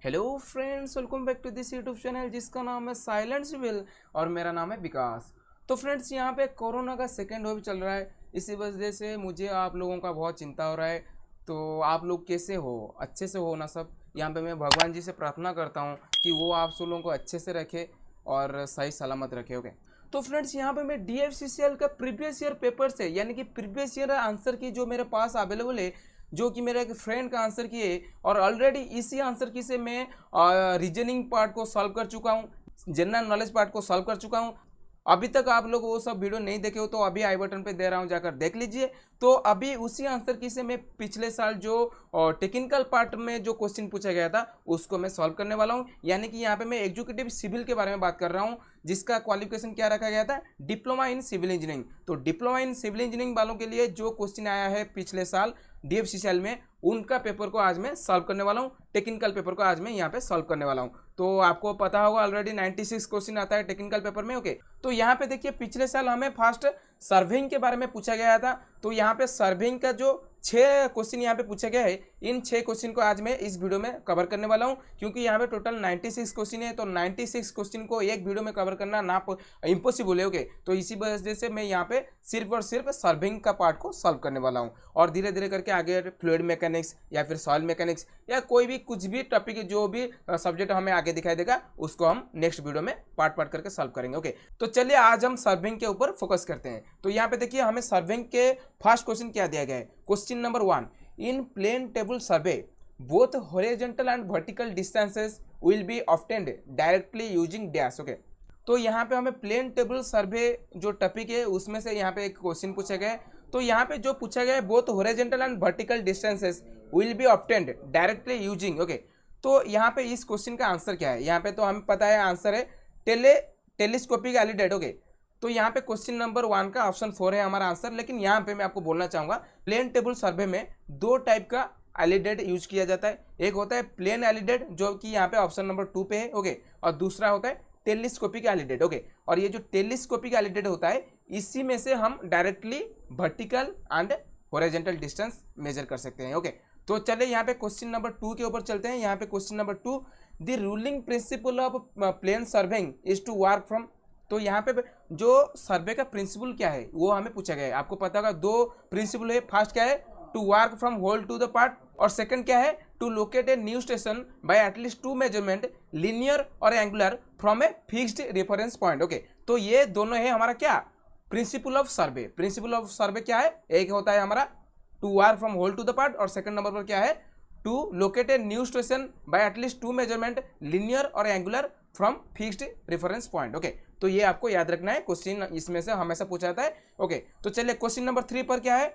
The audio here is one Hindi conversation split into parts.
Hello friends, welcome back to this YouTube channel जिसका नाम है साइलेंट सिविल और मेरा नाम है विकास। तो फ्रेंड्स, यहाँ पे कोरोना का सेकेंड वेव चल रहा है। इसी वजह से मुझे आप लोगों का बहुत चिंता हो रहा है। तो आप लोग कैसे हो? अच्छे से हो ना सब? यहाँ पे मैं भगवान जी से प्रार्थना करता हूँ कि वो आप सब लोगों को अच्छे से रखे और सही सलामत रखे। ओके, तो फ्रेंड्स, यहाँ पे मैं DFCCL का प्रीवियस ईयर पेपर से यानी कि प्रीवियस ईयर आंसर की जो मेरे पास अवेलेबल है, जो कि मेरा एक फ्रेंड का आंसर की है, और ऑलरेडी इसी आंसर की से मैं रीजनिंग पार्ट को सॉल्व कर चुका हूँ, जनरल नॉलेज पार्ट को सॉल्व कर चुका हूँ। अभी तक आप लोग वो सब वीडियो नहीं देखे हो तो अभी आई बटन पे दे रहा हूँ, जाकर देख लीजिए। तो अभी उसी आंसर की से मैं पिछले साल जो टेक्निकल पार्ट में जो क्वेश्चन पूछा गया था उसको मैं सॉल्व करने वाला हूँ। यानी कि यहाँ पे मैं एग्जीक्यूटिव सिविल के बारे में बात कर रहा हूँ, जिसका क्वालिफिकेशन क्या रखा गया था, डिप्लोमा इन सिविल इंजीनियरिंग। तो डिप्लोमा इन सिविल इंजीनियरिंग वालों के लिए जो क्वेश्चन आया है पिछले साल DFCCL में, उनका पेपर को आज मैं सॉल्व करने वाला हूँ। टेक्निकल पेपर को आज मैं यहाँ पे सॉल्व करने वाला हूँ। तो आपको पता होगा ऑलरेडी 96 क्वेश्चन आता है टेक्निकल पेपर में। ओके, तो यहाँ पे देखिए पिछले साल हमें फर्स्ट सर्विंग के बारे में पूछा गया था। तो यहाँ पे सर्विंग का जो 6 क्वेश्चन यहाँ पे पूछा गया है, इन 6 क्वेश्चन को आज मैं इस वीडियो में कवर करने वाला हूँ, क्योंकि यहाँ पे टोटल 96 क्वेश्चन है। तो 96 क्वेश्चन को एक वीडियो में कवर करना ना इम्पॉसिबल है। ओके, तो इसी वजह से मैं यहाँ पे सिर्फ और सिर्फ सर्विंग का पार्ट को सॉल्व करने वाला हूँ, और धीरे धीरे करके आगे फ्लूइड मैकेनिक्स या फिर सॉइल मैकेनिक्स या कोई भी कुछ भी टॉपिक जो भी सब्जेक्ट हमें आगे दिखाई देगा उसको हम नेक्स्ट वीडियो में पार्ट पार्ट करके सॉल्व करेंगे। ओके, तो चलिए आज हम सर्विंग के ऊपर फोकस करते हैं। तो यहाँ पे देखिए हमें सर्विंग के फर्स्ट क्वेश्चन क्या दिया गया है। Question number 1, in plane table survey both horizontal and vertical distances will be obtained directly using dash. Okay, तो यहाँ पे हमें प्लेन टेबल सर्वे जो टॉपिक है उसमें से यहाँ पे एक क्वेश्चन पूछा गया है। तो यहाँ पे जो पूछा गया है, both horizontal and vertical distances will be obtained directly using. Okay, तो यहाँ पे इस क्वेश्चन का आंसर क्या है? यहाँ पे तो हमें पता है आंसर है टेलीस्कोपिक एलिडेट। ओके, तो यहाँ पे क्वेश्चन नंबर 1 का ऑप्शन 4 है हमारा आंसर। लेकिन यहाँ पे मैं आपको बोलना चाहूंगा, प्लेन टेबल सर्वे में 2 टाइप का एलिडेट यूज किया जाता है। एक होता है प्लेन एलिडेट, जो कि यहाँ पे ऑप्शन नंबर 2 पे है। ओके, और दूसरा होता है टेलीस्कोपिक एलिडेट। ओके, और ये जो टेलीस्कोपिक एलिडेट होता है, इसी में से हम directly vertical and horizontal distance measure कर सकते हैं। ओके, तो चलिए यहाँ पे क्वेश्चन नंबर 2 के ऊपर चलते हैं। यहाँ पे question number 2, the ruling principle of plane surveying is to work from. तो यहाँ पे जो सर्वे का प्रिंसिपल क्या है वो हमें पूछा गया है। आपको पता होगा 2 प्रिंसिपल है। फर्स्ट क्या है, to work from whole to the part, और सेकंड क्या है, to locate a new station by at least 2 measurement linear और angular from a fixed reference point. Okay, तो ये दोनों है हमारा क्या, principle of survey. Principle of survey क्या है, एक होता है हमारा to work from whole to the part, और सेकंड नंबर पर क्या है, to locate a new station by at least 2 measurement linear और angular from fixed reference point. Okay, तो ये आपको याद रखना है, क्वेश्चन इसमें से हमेशा पूछा जाता है। ओके, तो चलिए क्वेश्चन नंबर 3 पर क्या है,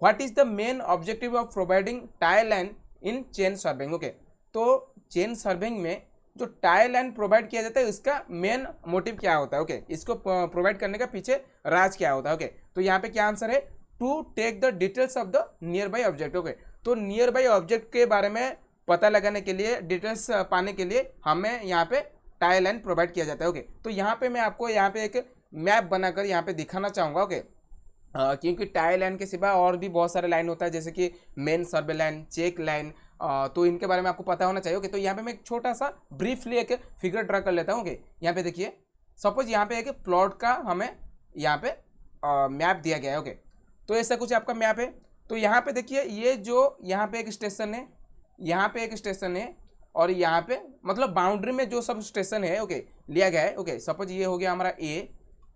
what is the main objective of providing tie line in chain serving. Okay, तो चेन सर्विंग में जो टाई लाइन प्रोवाइड किया जाता है उसका मेन मोटिव क्या होता है। ओके, इसको प्रोवाइड करने का पीछे राज क्या होता है। ओके, तो यहाँ पे क्या आंसर है, to take the details of the nearby object. Okay, तो नियर बाई ऑब्जेक्ट के बारे में पता लगाने के लिए, डिटेल्स पाने के लिए हमें यहाँ पे टाई लाइन प्रोवाइड किया जाता है। ओके, तो यहाँ पे मैं आपको यहाँ पे एक मैप बनाकर यहाँ पे दिखाना चाहूँगा। ओके, क्योंकि टाई लाइन के सिवा और भी बहुत सारे लाइन होता है, जैसे कि main survey line, check line, तो इनके बारे में आपको पता होना चाहिए। ओके, तो यहाँ पे मैं एक छोटा सा ब्रीफली एक फिगर ड्रा कर लेता हूँ। ओके, यहाँ पे देखिए, सपोज यहाँ पे एक प्लॉट का हमें यहाँ पे मैप दिया गया है। ओके, तो ऐसा कुछ आपका मैप है। तो यहाँ पे देखिए, ये जो यहाँ पे एक स्टेशन है, यहाँ पे एक स्टेशन है, और यहाँ पे मतलब बाउंड्री में जो सब स्टेशन है, ओके, लिया गया है। ओके, सपोज ये हो गया हमारा ए,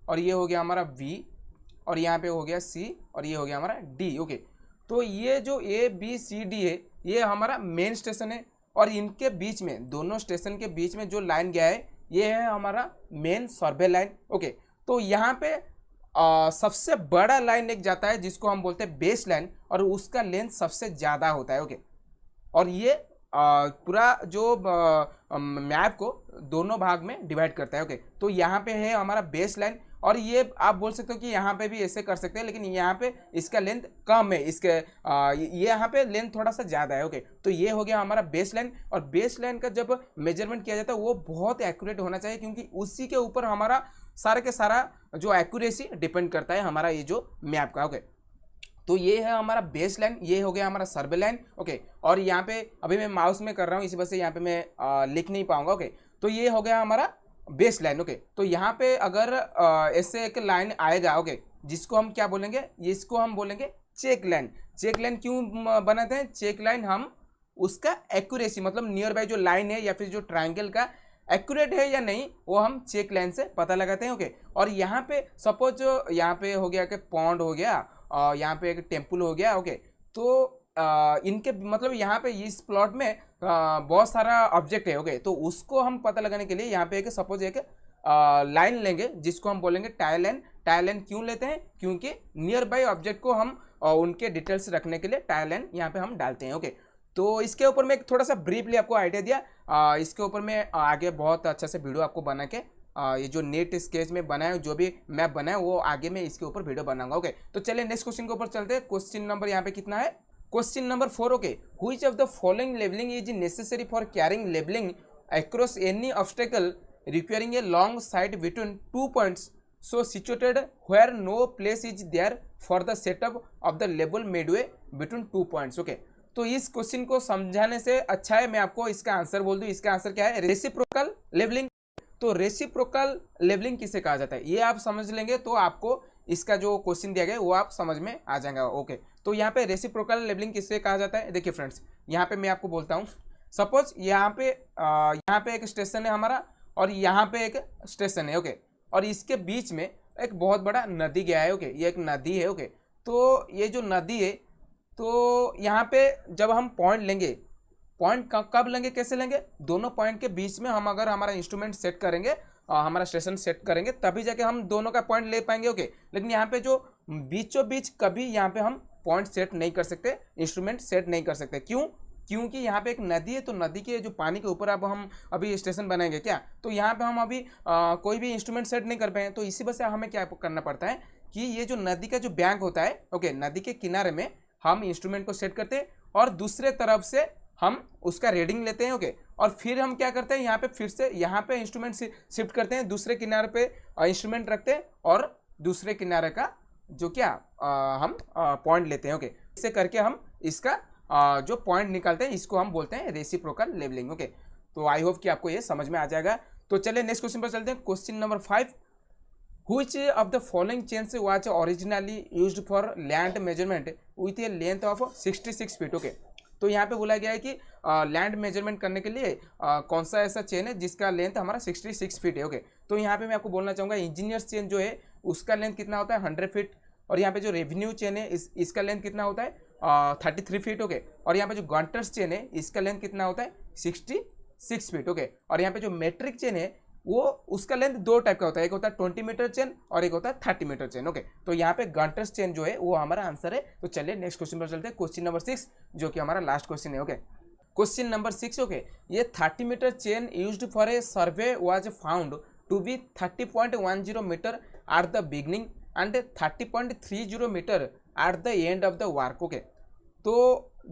और ये हो गया हमारा बी, और यहाँ पे हो गया सी, और ये हो गया हमारा डी। ओके, तो ये जो ए बी सी डी है ये हमारा मेन स्टेशन है, और इनके बीच में, दोनों स्टेशन के बीच में जो लाइन गया है ये है हमारा मेन सर्वे लाइन। ओके, तो यहाँ पे सबसे बड़ा लाइन एक जाता है जिसको हम बोलते हैं बेस लाइन, और उसका लेंथ सबसे ज़्यादा होता है। ओके, और ये पूरा जो मैप को दोनों भाग में डिवाइड करता है। ओके, तो यहाँ पे है हमारा बेस लाइन, और ये आप बोल सकते हो कि यहाँ पे भी ऐसे कर सकते हैं, लेकिन यहाँ पे इसका लेंथ कम है, इसके ये यहाँ पे लेंथ थोड़ा सा ज़्यादा है। ओके, तो ये हो गया हमारा बेस लाइन, और बेस लाइन का जब मेजरमेंट किया जाता है वो बहुत एक्यूरेट होना चाहिए, क्योंकि उसी के ऊपर हमारा सारा के सारा जो एक्यूरेसी डिपेंड करता है हमारा ये जो मैप का। ओके, तो ये है हमारा बेस लाइन, ये हो गया हमारा सर्वे लाइन। ओके, और यहाँ पे अभी मैं माउस में कर रहा हूँ इसी वजह से यहाँ पे मैं लिख नहीं पाऊंगा। ओके, तो ये हो गया हमारा बेस लाइन। ओके, तो यहाँ पे अगर ऐसे एक लाइन आएगा, ओके, जिसको हम क्या बोलेंगे, इसको हम बोलेंगे चेक लाइन। चेक लाइन क्यों बनाते हैं? चेक लाइन हम उसका एक्यूरेसी, मतलब नियर बाय जो लाइन है या फिर जो ट्राइंगल का एक्यूरेट है या नहीं, वो हम चेक लाइन से पता लगाते हैं। ओके, और यहाँ पे सपोज यहाँ पे हो गया कि पॉन्ड हो गया, यहाँ पे एक टेम्पल हो गया। ओके, तो इनके मतलब यहाँ पे इस प्लॉट में बहुत सारा ऑब्जेक्ट है। ओके, तो उसको हम पता लगाने के लिए यहाँ पे एक सपोज एक लाइन लेंगे जिसको हम बोलेंगे टाइल लाइन। टाइल लाइन क्यों लेते हैं? क्योंकि नियर बाय ऑब्जेक्ट को हम उनके डिटेल्स रखने के लिए टाइल लाइन यहाँ पे हम डालते हैं। ओके, तो इसके ऊपर मैं थोड़ा सा ब्रीफली आपको आइडिया दिया। इसके ऊपर मैं आगे बहुत अच्छा से वीडियो आपको बना के ये जो नेट स्केच में बनाया, जो भी मैप बनाया, वो आगे मैं इसके ऊपर वीडियो बनाऊंगा। ओके, तो चलिए नेक्स्ट क्वेश्चन के ऊपर चलते हैं। क्वेश्चन नंबर यहाँ पे कितना है? Question number 4। Okay, which of the following labelling is necessary for carrying labelling across any obstacle requiring a long side between 2 points so situated where no place is there for the setup of the label midway between 2 points। Okay, तो इस क्वेश्चन को समझाने से अच्छा है मैं आपको इसका आंसर बोल दूं। इसका आंसर क्या है? Reciprocal labelling. तो रेसिप्रोकल लेबलिंग किसे कहा जाता है, ये आप समझ लेंगे तो आपको इसका जो क्वेश्चन दिया गया है वो आप समझ में आ जाएगा। ओके, तो यहाँ पे रेसिप्रोकल लेबलिंग किसे कहा जाता है? देखिए फ्रेंड्स, यहाँ पे मैं आपको बोलता हूँ। सपोज यहाँ पे एक स्टेशन है हमारा और यहाँ पे एक स्टेशन है। ओके, और इसके बीच में एक बहुत बड़ा नदी गया है। ओके, ये एक नदी है। ओके, तो ये जो नदी है, तो यहाँ पे जब हम पॉइंट लेंगे, पॉइंट कब लेंगे, कैसे लेंगे? दोनों पॉइंट के बीच में हम अगर हमारा इंस्ट्रूमेंट सेट करेंगे, हमारा स्टेशन सेट करेंगे, तभी जाके हम दोनों का पॉइंट ले पाएंगे। ओके, लेकिन यहाँ पे जो बीचों बीच कभी यहाँ पे हम पॉइंट सेट नहीं कर सकते, इंस्ट्रूमेंट सेट नहीं कर सकते। क्यों? क्योंकि यहाँ पे एक नदी है, तो नदी के जो पानी के ऊपर अब हम अभी स्टेशन बनाएंगे क्या, तो यहाँ पे हम अभी कोई भी इंस्ट्रूमेंट सेट नहीं कर पाए। तो इसी वजह से हमें क्या करना पड़ता है कि ये जो नदी का जो बैंक होता है, ओके, नदी के किनारे में हम इंस्ट्रूमेंट को सेट करते हैं और दूसरे तरफ से हम उसका रीडिंग लेते हैं। ओके, और फिर हम क्या करते हैं, यहाँ पे फिर से यहाँ पे इंस्ट्रूमेंट शिफ्ट करते हैं, दूसरे किनारे पे इंस्ट्रूमेंट रखते हैं और दूसरे किनारे का जो क्या हम पॉइंट लेते हैं। ओके, इसे करके हम इसका जो पॉइंट निकालते हैं, इसको हम बोलते हैं रेसिप्रोकल लेबलिंग। ओके, तो आई होप कि आपको ये समझ में आ जाएगा। तो चलिए नेक्स्ट क्वेश्चन पर चलते हैं। Question number 5, which of the following chains was originally used for land measurement with A length of 66 feet. Okay, तो यहाँ पे बोला गया है कि लैंड मेजरमेंट करने के लिए कौन सा ऐसा चेन है जिसका लेंथ हमारा 66 फीट है। ओके, तो यहाँ पे मैं आपको बोलना चाहूँगा, इंजीनियर्स चेन जो है उसका लेंथ कितना होता है? 100 फीट। और यहाँ पे जो रेवेन्यू चेन है इसका लेंथ कितना होता है? 33 फीट। ओके, और यहाँ पे जो गॉन्टर्स चेन है इसका लेंथ कितना होता है? 66 फीट। ओके, और यहाँ पे जो मेट्रिक चेन है वो उसका लेंथ 2 टाइप का होता है, एक होता है 20 मीटर चेन और एक होता है 30 मीटर चेन। ओके, तो यहाँ पे गॉन्टर्स चेन जो है वो हमारा आंसर है। तो चलिए नेक्स्ट क्वेश्चन पर चलते हैं। क्वेश्चन नंबर 6 जो कि हमारा लास्ट क्वेश्चन है। Okay, question number 6। ओके, ये 30 metre chain used for a survey was found to be 30.10 metre at the beginning and 30.30 meter at the end of the work। Okay, so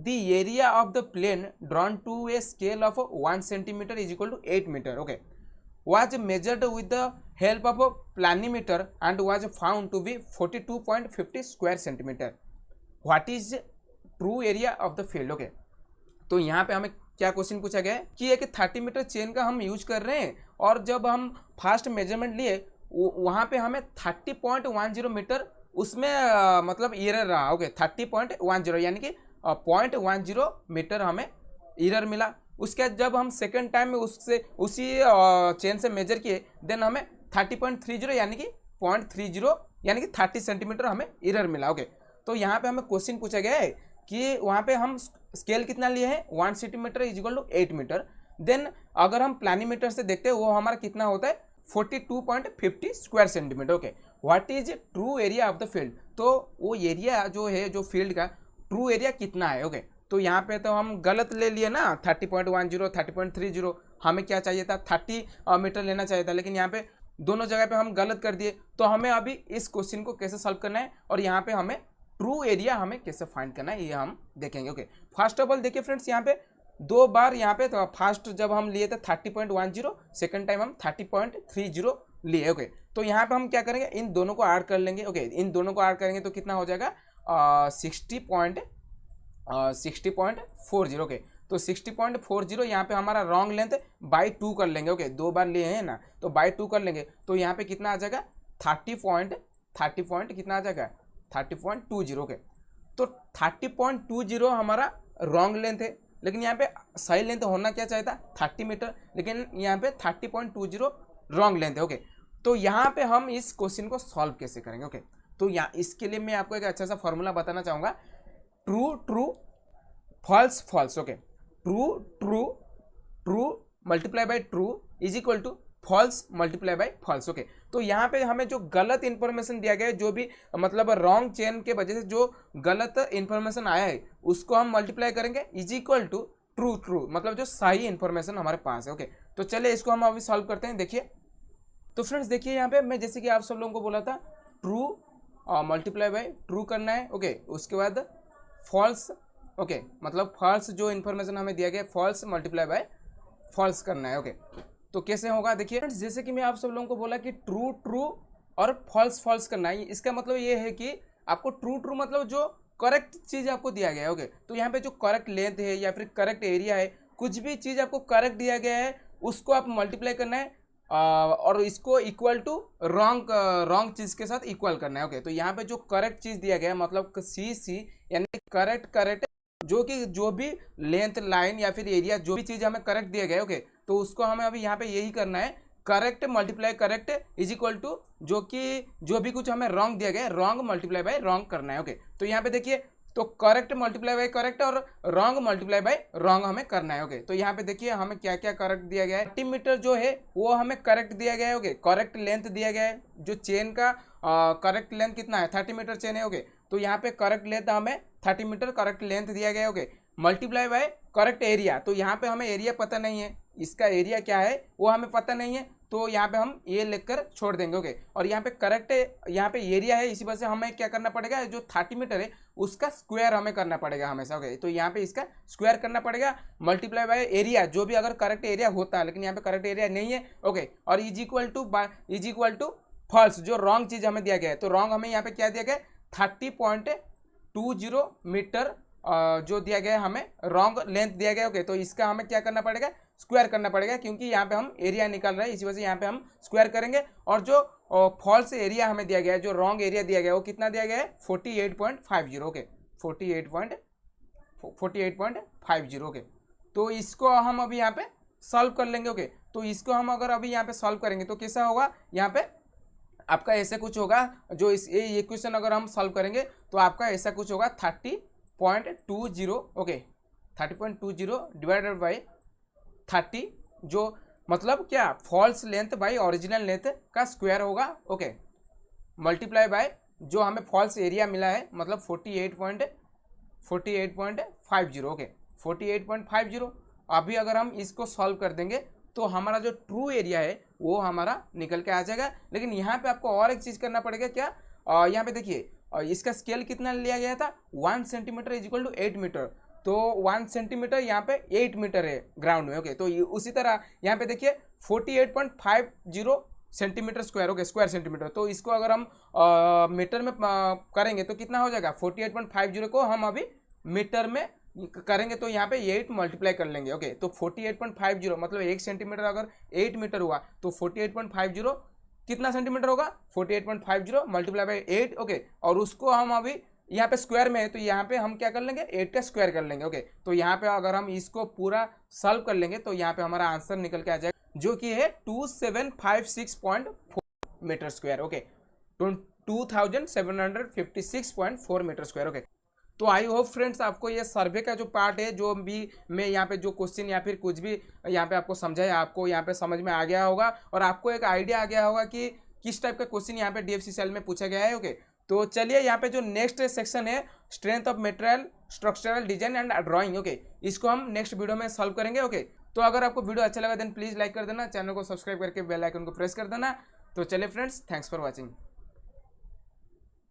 the area of the plane drawn to a scale of 1 centimeter is equal to 8 meter। Okay, was measured with the help of a planimeter and was found to be 42.50 square centimeter। What is true area of the field? Okay, तो यहाँ पे हमें क्या क्वेश्चन पूछा गया है कि एक 30 मीटर चेन का हम यूज कर रहे हैं और जब हम फास्ट मेजरमेंट लिए वहाँ पे हमें 30.10 मीटर उसमें मतलब एरर रहा। ओके, 30.10 यानी कि 0.10 मीटर हमें एरर मिला। उसके बाद जब हम सेकंड टाइम में उससे उसी चेन से मेजर किए, देन हमें 30.30 यानी कि 0.30 यानी कि 30 सेंटीमीटर हमें एरर मिला। ओके, तो यहाँ पे हमें क्वेश्चन पूछा गया है कि वहाँ पे हम स्केल कितना लिए हैं? 1 centimetre is equal to 8 metre. Then अगर हम प्लानीमीटर से देखते हैं वो हमारा कितना होता है? 42.50 square centimetre. Okay, what is true area of the field? तो वो एरिया जो है जो फील्ड का ट्रू एरिया कितना है? ओके, तो यहाँ पे तो हम गलत ले लिए ना, 30.10 30.30, हमें क्या चाहिए था? 30 मीटर लेना चाहिए था, लेकिन यहाँ पे दोनों जगह पे हम गलत कर दिए। तो हमें अभी इस क्वेश्चन को कैसे सॉल्व करना है और यहाँ पे हमें ट्रू एरिया हमें कैसे फाइंड करना है ये हम देखेंगे। ओके, फर्स्ट ऑफ ऑल देखिए फ्रेंड्स, यहाँ पे 2 बार यहाँ पे तो फर्स्ट जब हम लिए थे 30.10, सेकंड टाइम हम 30.30 लिए। ओके, तो यहाँ पे हम क्या करेंगे? इन दोनों को ऐड कर लेंगे। ओके, इन दोनों को ऐड करेंगे तो कितना हो जाएगा? 60.40 ओके। तो 60.40 यहाँ पे हमारा रॉन्ग लेंथ बाई 2 कर लेंगे ओके, 2 बार लिए हैं ना, तो बाई 2 कर लेंगे। तो यहाँ पे कितना आ जाएगा 30 कितना आ जाएगा 30.20 ओके। तो 30.20 हमारा रॉन्ग लेंथ है, लेकिन यहाँ पे सही लेंथ होना क्या चाहिए था 30 मीटर, लेकिन यहाँ पे 30.20 रॉन्ग लेंथ है ओके। तो यहाँ पे हम इस क्वेश्चन को सॉल्व कैसे करेंगे ओके। तो यहाँ इसके लिए मैं आपको एक अच्छा सा फॉर्मूला बताना चाहूँगा, true true false false okay. True multiply by true is equal to false multiply by false okay. तो यहाँ पे हमें जो गलत इंफॉर्मेशन दिया गया है, जो भी मतलब रॉन्ग चेन के वजह से जो गलत इंफॉर्मेशन आया है उसको हम मल्टीप्लाई करेंगे इज इक्वल टू ट्रू मतलब जो सही इंफॉर्मेशन हमारे पास है ओके। तो चलिए इसको हम अभी सॉल्व करते हैं। देखिए तो फ्रेंड्स देखिए यहाँ पे मैं जैसे कि आप सब लोगों को बोला था ट्रू मल्टीप्लाई बाई ट्रू करना है ओके, उसके बाद फॉल्स ओके, मतलब फॉल्स जो इन्फॉर्मेशन हमें दिया गया फॉल्स मल्टीप्लाई बाय फॉल्स करना है ओके। तो कैसे होगा देखिए फ्रेंड्स, जैसे कि मैं आप सब लोगों को बोला कि ट्रू ट्रू और फॉल्स फॉल्स करना है, इसका मतलब ये है कि आपको ट्रू मतलब जो करेक्ट चीज़ आपको दिया गया है ओके। तो यहाँ पे जो करेक्ट लेंथ है या फिर करेक्ट एरिया है, कुछ भी चीज़ आपको करेक्ट दिया गया है उसको आप मल्टीप्लाई करना है और इसको इक्वल टू रॉन्ग चीज़ के साथ इक्वल करना है ओके। तो यहाँ पे जो करेक्ट चीज़ दिया गया है मतलब सी यानी करेक्ट जो भी लेंथ लाइन या फिर एरिया जो भी चीज़ हमें करेक्ट दिया गया ओके, तो उसको हमें अभी यहाँ पे यही करना है, correct multiply correct is equal to जो भी कुछ हमें रॉन्ग दिया गया है रॉन्ग मल्टीप्लाई बाय रॉन्ग करना है ओके। तो यहाँ पे देखिए तो करेक्ट मल्टीप्लाई बाय करेक्ट और रॉन्ग मल्टीप्लाई बाय रॉन्ग हमें करना है ओके। तो यहाँ पे देखिए हमें क्या क्या करेक्ट दिया गया है, 30 मीटर जो है वो हमें करेक्ट दिया गया है ओके, करेक्ट लेंथ दिया गया है, जो चेन का करेक्ट लेंथ कितना है 30 मीटर चेन है ओके। तो यहाँ पे करेक्ट लेंथ हमें 30 मीटर करेक्ट लेंथ दिया गया है okay, multiply bye correct area. तो यहाँ पे हमें एरिया पता नहीं है, इसका एरिया क्या है वो हमें पता नहीं है, तो यहाँ पे हम ये लिखकर छोड़ देंगे ओके। और यहाँ पे करेक्ट यहाँ पे एरिया है, इसी वजह से हमें क्या करना पड़ेगा, जो 30 मीटर है उसका स्क्वायर हमें करना पड़ेगा हमेशा ओके। तो यहाँ पे इसका स्क्वायर करना पड़ेगा, मल्टीप्लाई बाय एरिया जो भी अगर करेक्ट एरिया होता है, लेकिन यहाँ पे करेक्ट एरिया नहीं है ओके। और इज इक्वल टू फॉल्स जो रॉन्ग चीज़ हमें दिया गया है, तो रॉन्ग हमें यहाँ पे क्या दिया गया है 30.20 मीटर जो दिया गया है हमें रॉन्ग लेंथ दिया गया ओके। तो इसका हमें क्या करना पड़ेगा स्क्वायर करना पड़ेगा, क्योंकि यहाँ पे हम एरिया निकाल रहे हैं, इसी वजह से यहाँ पे हम स्क्वायर करेंगे। और जो फॉल्स एरिया हमें दिया गया है, जो रॉन्ग एरिया दिया गया है वो कितना दिया गया है 48.50 ओके, 48.50 ओके। तो इसको हम अभी यहाँ पे सॉल्व कर लेंगे ओके। तो इसको हम अगर अभी यहाँ पे सॉल्व करेंगे तो कैसा होगा, यहाँ पे आपका ऐसा कुछ होगा, जो इस ये क्वेश्चन अगर हम सॉल्व करेंगे तो आपका ऐसा कुछ होगा 30.20 ओके, 30.20 डिवाइडेड बाई 30 जो मतलब क्या false length by original length का स्क्वायर होगा ओके, मल्टीप्लाई बाय जो हमें फॉल्स एरिया मिला है मतलब 48.50 ओके, 48.50। अभी अगर हम इसको सॉल्व कर देंगे तो हमारा जो ट्रू एरिया है वो हमारा निकल के आ जाएगा। लेकिन यहाँ पे आपको और एक चीज़ करना पड़ेगा, क्या यहाँ पे देखिए इसका स्केल कितना लिया गया था 1 centimetre is equal to 8 metre, तो 1 सेंटीमीटर यहाँ पे 8 मीटर है ग्राउंड में ओके। तो उसी तरह यहाँ पे देखिए 48.50 centimetre square okay, square centimetre. तो इसको अगर हम मीटर में करेंगे तो कितना हो जाएगा 48.50 को हम अभी मीटर में करेंगे तो यहाँ पे 8 मल्टीप्लाई कर लेंगे ओके। तो 48.50 मतलब 1 सेंटीमीटर अगर 8 मीटर हुआ तो 48.50 कितना सेंटीमीटर होगा 48.50 मल्टीप्लाई बाई 8 ओके। और उसको हम अभी यहाँ पे स्क्वायर में है तो यहाँ पे हम क्या कर लेंगे 8 का स्क्वायर कर लेंगे ओके। तो यहाँ पे अगर हम इसको पूरा सॉल्व कर लेंगे तो यहाँ पे हमारा आंसर निकल के आ जाएगा जो कि है 2756.4 metre square okay, 2756.4 metre square okay. तो आई होप फ्रेंड्स आपको ये सर्वे का जो पार्ट है, जो भी मैं यहाँ पे जो क्वेश्चन या फिर कुछ भी यहाँ पे आपको समझाया, आपको यहाँ पे समझ में आ गया होगा और आपको एक आइडिया आ गया होगा कि किस टाइप का क्वेश्चन यहाँ पे डीएफसी सेल में पूछा गया है ओके। तो चलिए यहाँ पे जो नेक्स्ट सेक्शन है strength of material structural design and drawing okay, इसको हम नेक्स्ट वीडियो में सॉल्व करेंगे ओके। तो अगर आपको वीडियो अच्छा लगा देन प्लीज़ लाइक कर देना, चैनल को सब्सक्राइब करके बेल आइकन को प्रेस कर देना। तो चलिए फ्रेंड्स, थैंक्स फॉर वॉचिंग।